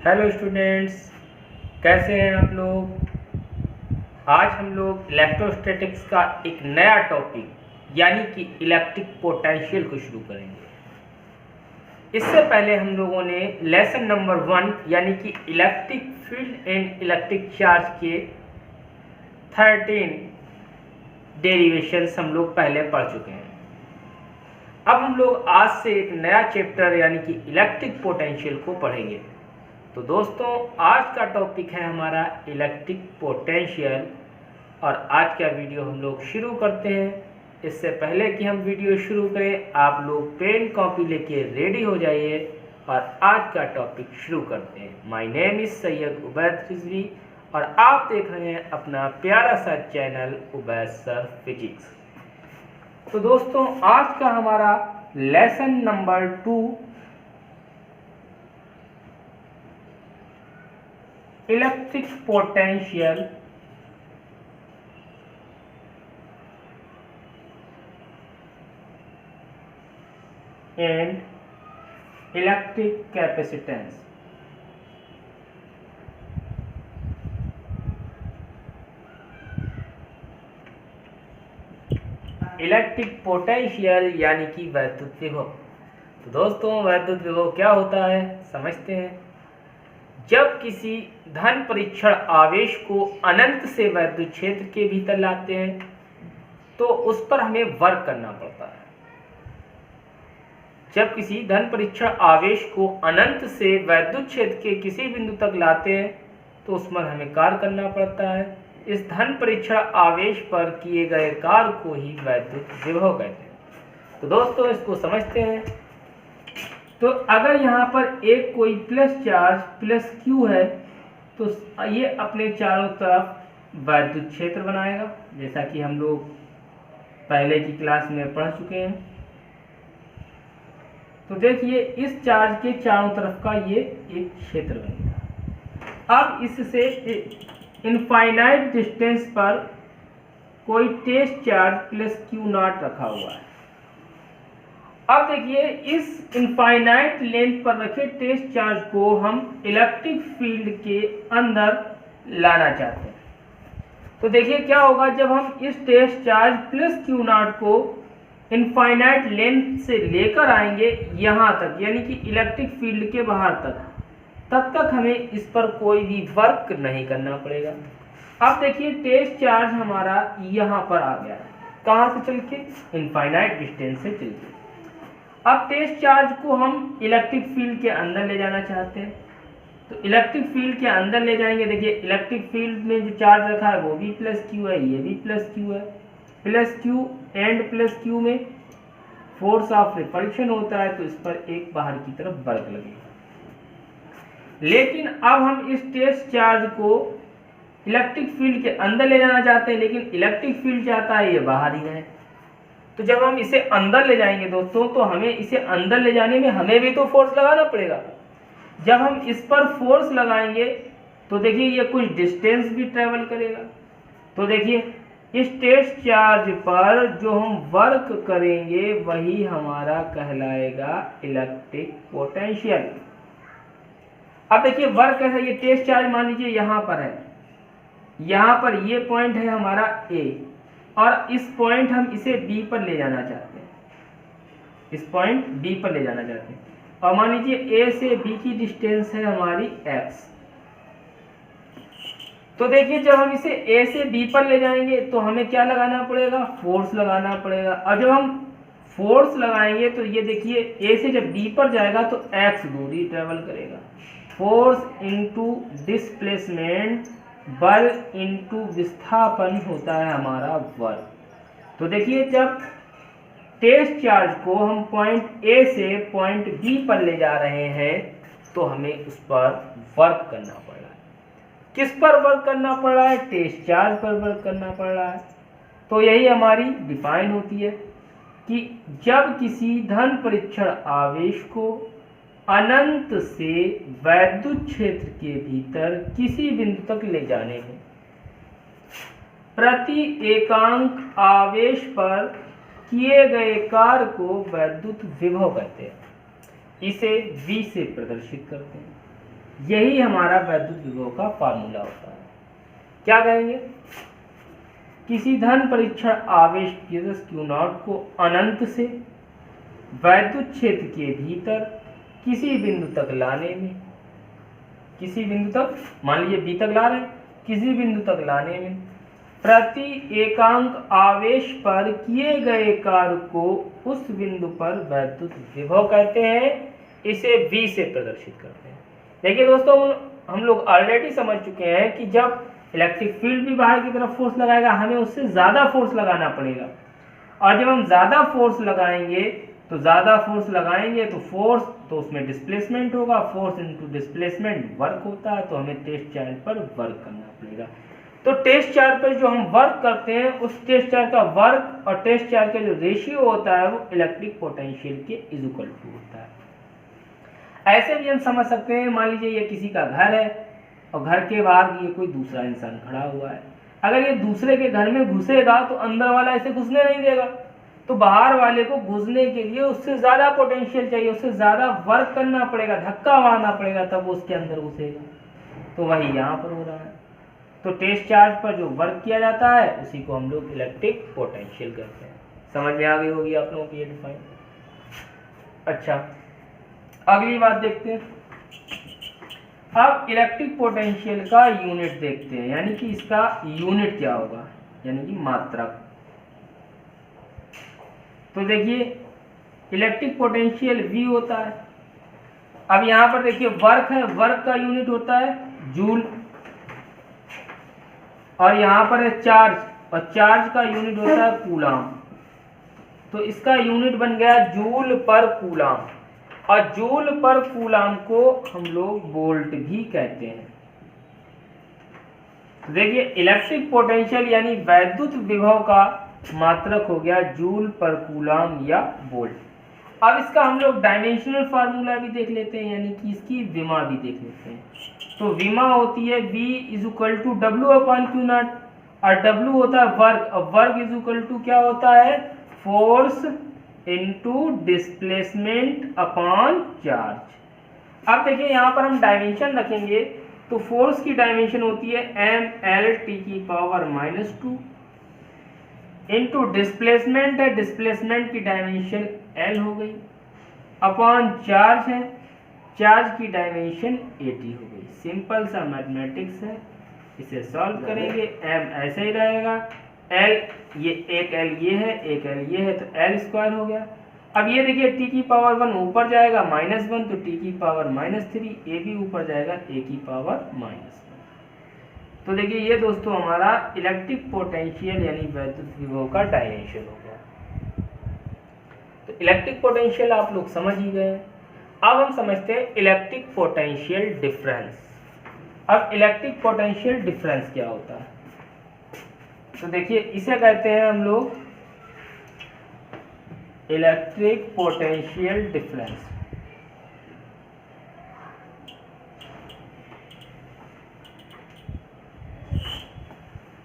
Hello students, कैसे हैं आप लोग। आज हम लोग इलेक्ट्रोस्टैटिक्स का एक नया टॉपिक यानी कि इलेक्ट्रिक पोटेंशियल को शुरू करेंगे। इससे पहले हम लोगों ने लेसन नंबर 1 यानी कि electric field and electric charge के 13 डेरिवेशंस हम लोग पहले पढ़ चुके हैं। अब हम लोग आज से एक नया चैप्टर यानी कि इलेक्ट्रिक पोटेंशियल को पढ़ेंगे। तो दोस्तों, आज का टॉपिक है हमारा इलेक्ट्रिक पोटेंशियल और आज का वीडियो हम लोग शुरू करते हैं। इससे पहले कि हम वीडियो शुरू करें, आप लोग पेन कॉपी लेके रेडी हो जाइए और आज का टॉपिक शुरू करते हैं। My name is Syed Ubaid Rizvi और आप देख रहे हैं अपना प्यारा सा चैनल उबैद सर फिजिक्स। तो दोस्तों, आज का हमारा lesson number 2 electric potential and electric capacitance. Electric potential यानी कि वैद्युत विभव। तो दोस्तों, वैद्युत विभव क्या होता है समझते हैं। जब किसी धन परीक्षण आवेश को अनंत से वैद्युत क्षेत्र के भीतर लाते हैं तो उस पर हमें वर्क करना पड़ता है। जब किसी धन परीक्षण आवेश को अनंत से वैद्युत क्षेत्र के किसी बिंदु तक लाते हैं तो उस पर हमें कार्य करना पड़ता है। इस धन परीक्षण आवेश पर किए गए कार्य को ही वैद्युत विभव कहते हैं। तो दोस्तों, इसको समझते हैं। तो अगर यहाँ पर एक कोई प्लस चार्ज प्लस क्यू है तो ये अपने चारों तरफ वैद्युत क्षेत्र बनाएगा, जैसा कि हम लोग पहले की क्लास में पढ़ चुके हैं। तो देखिए, इस चार्ज के चारों तरफ का ये एक क्षेत्र बनेगा। अब इससे इनफाइनाइट डिस्टेंस पर कोई test charge plus q naught रखा हुआ है। अब देखिए, इस इनफाइनाइट लेंथ पर रखे टेस्ट चार्ज को हम इलेक्ट्रिक फील्ड के अंदर लाना चाहते हैं। तो देखिए क्या होगा, जब हम इस test charge plus q naught को इनफाइनाइट लेंथ से लेकर आएंगे यहाँ तक, यानी कि इलेक्ट्रिक फील्ड के बाहर तक, तब तक हमें इस पर कोई भी वर्क नहीं करना पड़ेगा। अब देखिए, टेस्ट चार्ज हमारा यहाँ पर आ गया है। कहाँ से चल के? इनफाइनाइट डिस्टेंस से चल के। अब टेस्ट चार्ज को हम इलेक्ट्रिक फील्ड के अंदर ले जाना चाहते हैं। तो इलेक्ट्रिक फील्ड के अंदर ले जाएंगे। देखिए, इलेक्ट्रिक फील्ड में जो चार्ज रखा है वो भी प्लस क्यू है, ये भी प्लस क्यू है। Plus Q and plus Q में फोर्स ऑफ रिपल्शन होता है, तो इस पर एक बाहर की तरफ वर्क लगेगा। लेकिन अब हम इस टेस्ट चार्ज को इलेक्ट्रिक फील्ड के अंदर ले जाना चाहते हैं, लेकिन इलेक्ट्रिक फील्ड चाहता है ये बाहर ही है। तो जब हम इसे अंदर ले जाएंगे दोस्तों, तो हमें इसे अंदर ले जाने में हमें भी तो फोर्स लगाना पड़ेगा। जब हम इस पर फोर्स लगाएंगे तो देखिए ये कुछ डिस्टेंस भी ट्रेवल करेगा। तो देखिए, इस टेस्ट चार्ज पर जो हम वर्क करेंगे वही हमारा कहलाएगा इलेक्ट्रिक पोटेंशियल। अब देखिए वर्क कैसा, ये टेस्ट चार्ज मान लीजिए यहाँ पर है, यहाँ पर ये पॉइंट है हमारा ए और इस पॉइंट हम इसे बी पर ले जाना चाहते हैं। इस पॉइंट बी पर ले जाना चाहते हैं और मान लीजिए ए से बी की डिस्टेंस है हमारी एक्स। तो देखिए, जब हम इसे ए से बी पर ले जाएंगे तो हमें क्या लगाना पड़ेगा? फोर्स लगाना पड़ेगा। और जब हम फोर्स लगाएंगे तो ये देखिए, ए से जब बी पर जाएगा तो एक्स दूरी ट्रेवल करेगा। फोर्स इनटू डिस्प्लेसमेंट, बल इनटू विस्थापन होता है हमारा वर्क। तो देखिए, जब टेस्ट चार्ज को हम पॉइंट ए से पॉइंट बी पर ले जा रहे हैं तो हमें उस पर वर्क करना पड़ रहा है। किस पर वर्क करना पड़ रहा है? टेस्ट चार्ज पर वर्क करना पड़ रहा है। तो यही हमारी डिफाइन होती है कि जब किसी धन परीक्षण आवेश को अनंत से वैद्युत क्षेत्र के भीतर किसी बिंदु तक ले जाने में प्रति एकांक आवेश पर किए गए कार्य को वैद्युत विभव कहते हैं। इसे V से प्रदर्शित करते हैं। यही हमारा वैद्युत विभव का फार्मूला होता है। क्या कहेंगे? किसी धन परीक्षण आवेश Q0 को अनंत से वैद्युत क्षेत्र के भीतर किसी बिंदु तक लाने में, किसी बिंदु तक, मान लीजिए बी तक ला रहे हैं, किसी बिंदु तक लाने में प्रति एकांक आवेश पर किए गए कार्य को उस बिंदु पर वैद्युत विभव कहते हैं। इसे V से प्रदर्शित करते हैं। देखिए दोस्तों, हम लोग ऑलरेडी समझ चुके हैं कि जब इलेक्ट्रिक फील्ड भी बाहर की तरफ फोर्स लगाएगा, हमें उससे ज़्यादा फोर्स लगाना पड़ेगा, और जब हम ज़्यादा फोर्स लगाएंगे तो फोर्स, तो उसमें डिस्प्लेसमेंट होगा, फोर्स इनटू डिस्प्लेसमेंट वर्क होता है, तो हमें टेस्ट चार्ज पर वर्क करना पड़ेगा। तो टेस्ट चार्ज पर जो हम वर्क करते हैं, उस टेस्ट चार्ज का वर्क और टेस्ट चार्ज का जो रेशियो होता है वो इलेक्ट्रिक पोटेंशियल के इक्वल टू होता है। ऐसे भी हम समझ सकते हैं, मान लीजिए ये किसी का घर है और घर के बाहर ये कोई दूसरा इंसान खड़ा हुआ है। अगर ये दूसरे के घर में घुसेगा तो अंदर वाला इसे घुसने नहीं देगा, तो बाहर वाले को घुसने के लिए उससे ज़्यादा पोटेंशियल चाहिए, उससे ज़्यादा वर्क करना पड़ेगा, धक्का मारना पड़ेगा, तब वो उसके अंदर घुसेगा। तो वही यहाँ पर हो रहा है। तो टेस्ट चार्ज पर जो वर्क किया जाता है उसी को हम लोग इलेक्ट्रिक पोटेंशियल कहते हैं। समझ में आ गई होगी आप लोगों की ये डिफाइन। अच्छा, अगली बात देखते हैं। अब इलेक्ट्रिक पोटेंशियल का यूनिट देखते हैं, यानी कि इसका यूनिट क्या होगा, यानी कि मात्रक। तो देखिए इलेक्ट्रिक पोटेंशियल V होता है। अब यहाँ पर देखिए वर्क है, वर्क का यूनिट होता है जूल, और यहाँ पर है चार्ज, और चार्ज का यूनिट होता है कूलाम। तो इसका यूनिट बन गया जूल पर कूलाम, और जूल पर कूलाम को हम लोग वोल्ट भी कहते हैं। देखिए इलेक्ट्रिक पोटेंशियल यानी वैद्युत विभव का मात्रक हो गया जूल पर कूलाम या वोल्ट। अब इसका हम लोग डायमेंशनल फार्मूला भी देख लेते हैं, यानी कि इसकी विमा भी देख लेते हैं। तो विमा होती है V = W/Q0, और W होता है वर्क, और वर्क = क्या होता है, force into displacement upon charge. अब देखिए यहाँ पर हम डायमेंशन रखेंगे, तो फोर्स की डायमेंशन होती है mL/-2 इनटू डिस्प्लेसमेंट है, डिस्प्लेसमेंट की डायमेंशन L हो गई, अपॉन चार्ज है, चार्ज की डायमेंशन 80 हो गई। सिंपल सा मैथमेटिक्स है, इसे सॉल्व करेंगे। m ऐसे ही रहेगा, L ये एक L ये है, एक L ये है, तो L² हो गया। अब ये देखिए t⁻1 ऊपर जाएगा -1, तो t⁻−3, ये भी ऊपर जाएगा a⁻−1। तो देखिए ये दोस्तों हमारा इलेक्ट्रिक पोटेंशियल यानी वैद्युत विभव का डायमेंशन हो गया। तो इलेक्ट्रिक पोटेंशियल आप लोग समझ ही गए। अब हम समझते हैं इलेक्ट्रिक पोटेंशियल डिफरेंस। अब इलेक्ट्रिक पोटेंशियल डिफरेंस क्या होता है, तो देखिए इसे कहते हैं हम लोग इलेक्ट्रिक पोटेंशियल डिफरेंस।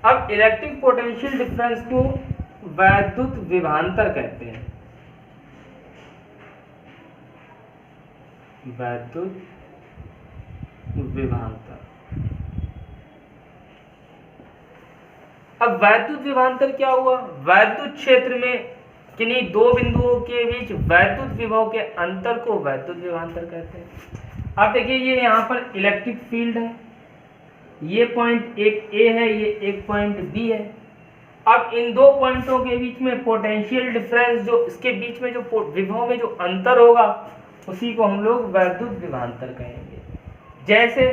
अब इलेक्ट्रिक पोटेंशियल डिफरेंस को वैद्युत विभवांतर कहते हैं, वैद्युत विभवांतर। अब वैद्युत विभवांतर क्या हुआ, वैद्युत क्षेत्र में किन्हीं दो बिंदुओं के बीच वैद्युत विभव के अंतर को वैद्युत विभवांतर कहते हैं। अब देखिए ये यहाँ पर इलेक्ट्रिक फील्ड है, ये पॉइंट एक A है, ये एक पॉइंट B है। अब इन दो पॉइंटों के बीच में पोटेंशियल डिफरेंस, जो इसके बीच में जो विभव में जो अंतर होगा उसी को हम लोग वैद्युत विभवांतर कहेंगे। जैसे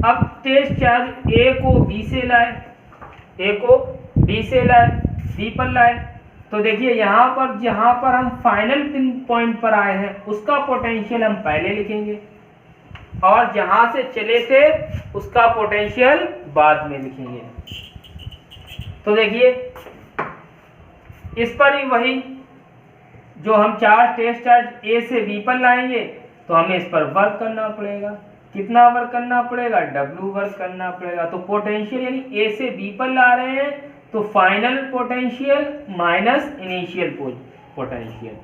अब टेस्ट चार्ज A को B से लाए, A को B से लाए, B पर लाए, तो देखिए यहाँ पर जहाँ पर हम फाइनल पॉइंट पर आए हैं उसका पोटेंशियल हम पहले लिखेंगे, और जहाँ से चले थे उसका पोटेंशियल बाद में लिखेंगे। तो देखिए इस पर ही वही जो हम टेस्ट चार्ज A से B पर लाएंगे, तो हमें इस पर वर्क करना पड़ेगा। कितना वर्क करना पड़ेगा, W वर्क करना पड़ेगा। तो पोटेंशियल यानी A से B पर ला रहे हैं, तो final potential minus initial potential,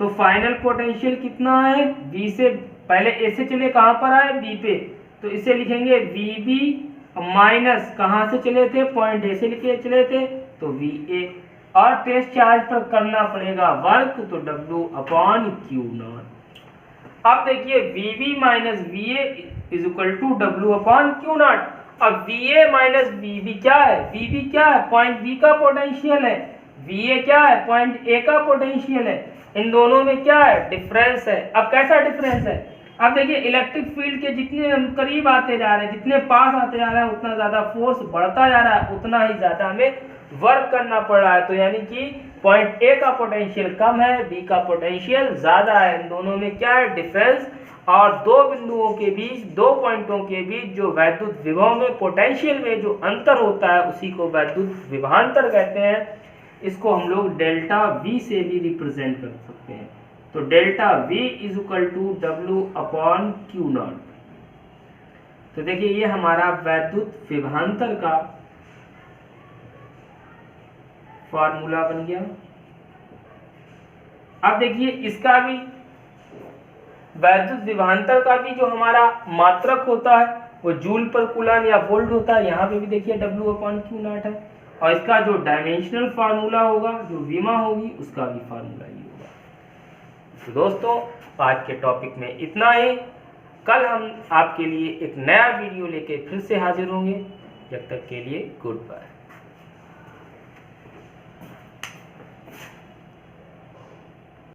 तो फाइनल पोटेंशियल कितना है, B से पहले A से चले कहाँ पर आए, B पे, तो इसे लिखेंगे VB माइनस कहाँ से चले थे, पॉइंट ए से लिखे चले थे, तो VA, और टेस्ट चार्ज पर करना पड़ेगा वर्क, तो W/Q0। अब देखिए VB minus VA is equal to W/Q0। अब VA माइनस VB क्या है, VB क्या है, पॉइंट B का पोटेंशियल है, VA क्या है, पॉइंट A का पोटेंशियल है, इन दोनों में क्या है, डिफरेंस है। अब कैसा डिफरेंस है, अब देखिए इलेक्ट्रिक फील्ड के जितने हम करीब आते जा रहे हैं, जितने पास आते जा रहे हैं, उतना ज़्यादा फोर्स बढ़ता जा रहा है, उतना ही ज़्यादा हमें वर्क करना पड़ रहा है। तो यानी कि पॉइंट ए का पोटेंशियल कम है, बी का पोटेंशियल ज़्यादा है, इन दोनों में क्या है, डिफरेंस। और दो बिंदुओं के बीच, दो पॉइंटों के बीच जो वैद्युत विभव में, पोटेंशियल में जो अंतर होता है, उसी को वैद्युत विभवांतर कहते हैं। इसको हम लोग डेल्टा V से भी रिप्रेजेंट कर सकते हैं। तो delta V is equal to W/Q0। तो देखिए ये हमारा वैद्युत विभवांतर का फॉर्मूला बन गया। अब देखिए इसका भी, वैद्युत विभवांतर का भी जो हमारा मात्रक होता है वो जूल पर कूलम या वोल्ट होता है। यहाँ पे भी देखिए W/Q0 है, और इसका जो डायमेंशनल फार्मूला होगा, जो विमा होगी, उसका भी फार्मूला ही होगा। तो दोस्तों आज के टॉपिक में इतना ही। कल हम आपके लिए एक नया वीडियो लेके फिर से हाजिर होंगे। जब तक के लिए गुड बाय।